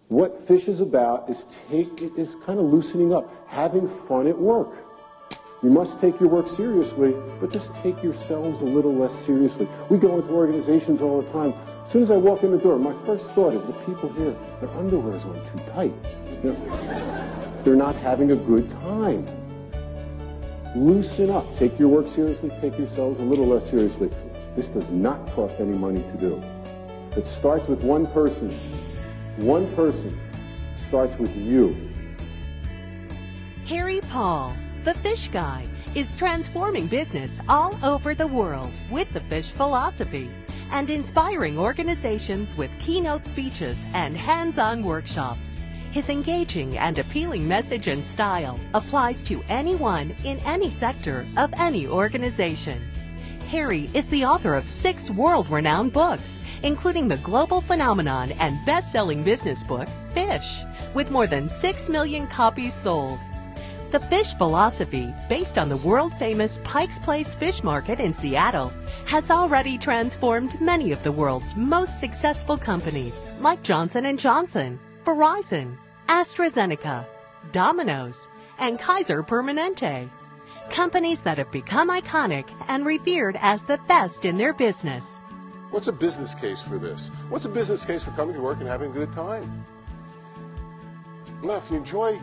What fish is about is kind of loosening up, having fun at work. You must take your work seriously, but just take yourselves a little less seriously. We go into organizations all the time. As soon as I walk in the door, my first thought is the people here, their underwear is on too tight. They're not having a good time. Loosen up. Take your work seriously. Take yourselves a little less seriously. This does not cost any money to do. It starts with one person. One person. It starts with you. Harry Paul, the fish guy, is transforming business all over the world with the fish philosophy and inspiring organizations with keynote speeches and hands-on workshops. His engaging and appealing message and style applies to anyone in any sector of any organization. Harry is the author of 6 world-renowned books, including the global phenomenon and best-selling business book, Fish, with more than 6 million copies sold. The fish philosophy, based on the world-famous Pike's Place Fish Market in Seattle, has already transformed many of the world's most successful companies like Johnson & Johnson, Verizon, AstraZeneca, Domino's, and Kaiser Permanente. Companies that have become iconic and revered as the best in their business. What's a business case for this? What's a business case for coming to work and having a good time? Now, if you enjoy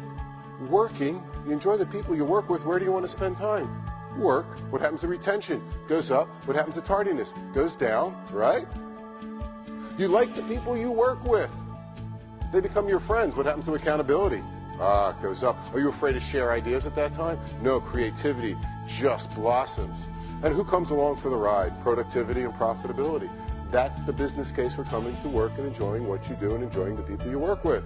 working, you enjoy the people you work with, where do you want to spend time? Work. What happens to retention? Goes up. What happens to tardiness? Goes down, right? You like the people you work with. They become your friends. What happens to accountability? It goes up. Are you afraid to share ideas at that time? No, creativity just blossoms. And who comes along for the ride? Productivity and profitability. That's the business case for coming to work and enjoying what you do and enjoying the people you work with.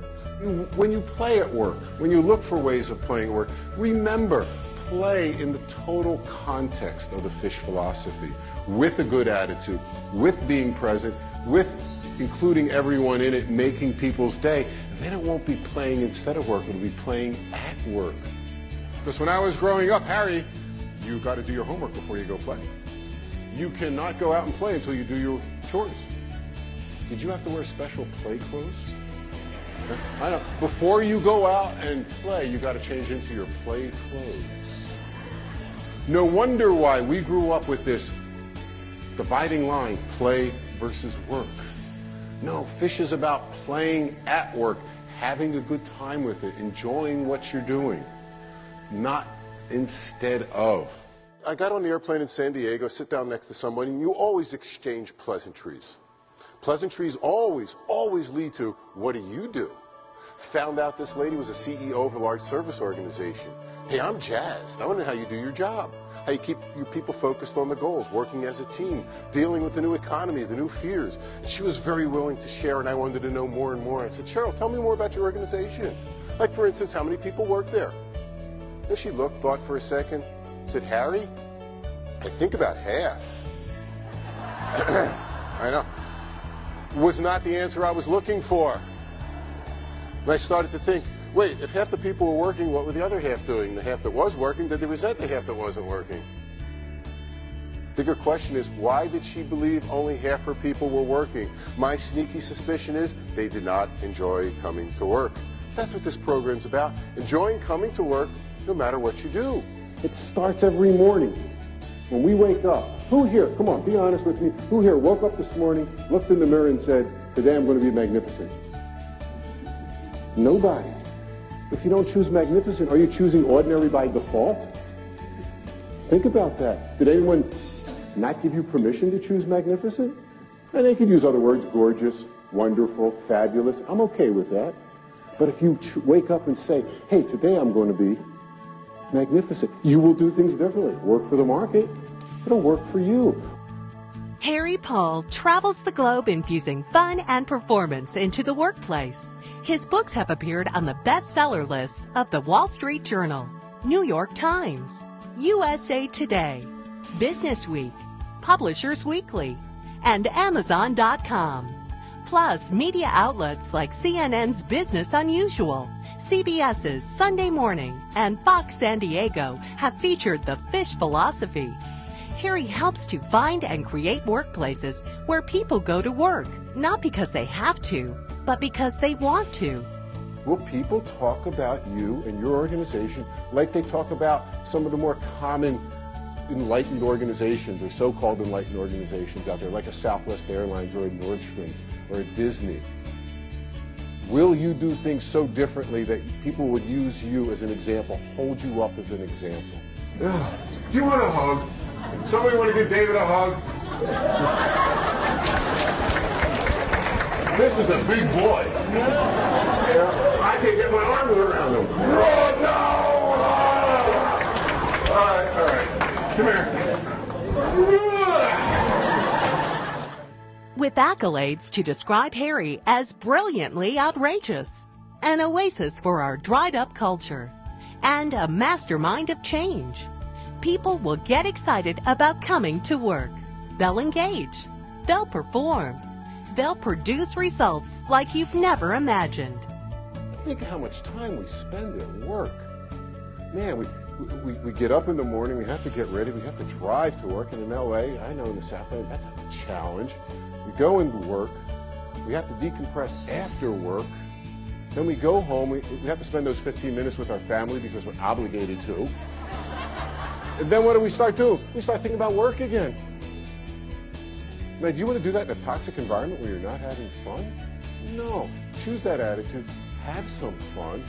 When you play at work, when you look for ways of playing at work, remember, play in the total context of the fish philosophy, with a good attitude, with being present, with including everyone in it, making people's day. Then it won't be playing instead of work, it'll be playing at work. Because when I was growing up, Harry, you got to do your homework before you go play. You cannot go out and play until you do your chores. Did you have to wear special play clothes? I know. Before you go out and play, you got to change into your play clothes. No wonder why we grew up with this dividing line, play versus work. No, fish is about playing at work, having a good time with it, enjoying what you're doing, not instead of. I got on the airplane in San Diego, sit down next to somebody, and you always exchange pleasantries. Pleasantries always lead to, what do you do? Found out this lady was a CEO of a large service organization. Hey, I'm jazzed. I want to know how you do your job. How you keep your people focused on the goals, working as a team, dealing with the new economy, the new fears. And she was very willing to share, and I wanted to know more and more. I said, Cheryl, tell me more about your organization. Like, for instance, how many people work there? And she looked, thought for a second, said, Harry, I think about half. I know. Was not the answer I was looking for. And I started to think, wait, if half the people were working, what were the other half doing? The half that was working, did they resent the half that wasn't working? Bigger question is, why did she believe only half her people were working? My sneaky suspicion is they did not enjoy coming to work. That's what this program's about, enjoying coming to work no matter what you do. It starts every morning. When we wake up, who here, come on, be honest with me, who here woke up this morning, looked in the mirror and said, today I'm going to be magnificent? Nobody. If you don't choose magnificent, are you choosing ordinary by default? Think about that. Did anyone not give you permission to choose magnificent? And they could use other words, gorgeous, wonderful, fabulous. I'm okay with that. But if you wake up and say, hey, today I'm going to be magnificent, you will do things differently. Work for the market. It'll work for you. Harry Paul travels the globe infusing fun and performance into the workplace. His books have appeared on the bestseller lists of the Wall Street Journal, New York Times, USA Today, Business Week, Publishers Weekly, and Amazon.com. Plus, media outlets like CNN's Business Unusual, CBS's Sunday Morning, and Fox San Diego have featured the fish philosophy. Harry helps to find and create workplaces where people go to work, not because they have to, but because they want to. Will people talk about you and your organization like they talk about some of the more common enlightened organizations or so-called enlightened organizations out there, like a Southwest Airlines or a Nordstrom's or a Disney? Will you do things so differently that people would use you as an example, hold you up as an example? Ugh. Do you want a hug? Somebody want to give David a hug? This is a big boy. Yeah, I can't get my arms around him. Oh, no! All right. Come here. With accolades to describe Harry as brilliantly outrageous, an oasis for our dried-up culture, and a mastermind of change, people will get excited about coming to work. They'll engage. They'll perform. They'll produce results like you've never imagined. Think of how much time we spend at work. Man, we get up in the morning, we have to get ready, we have to drive to work. And in LA, I know in the Southland, that's a challenge. We go into work, we have to decompress after work. Then we go home, we have to spend those 15 minutes with our family because we're obligated to. And then what do we start doing? We start thinking about work again. Now, do you want to do that in a toxic environment where you're not having fun? No. Choose that attitude. Have some fun.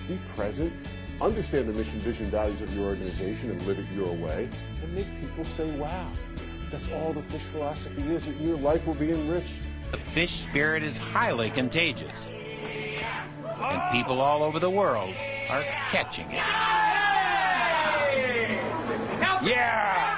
Be present. Understand the mission, vision, values of your organization and live it your way. And make people say, wow, that's all the fish philosophy is. Your life will be enriched. The fish spirit is highly contagious. And people all over the world are catching it. Yeah!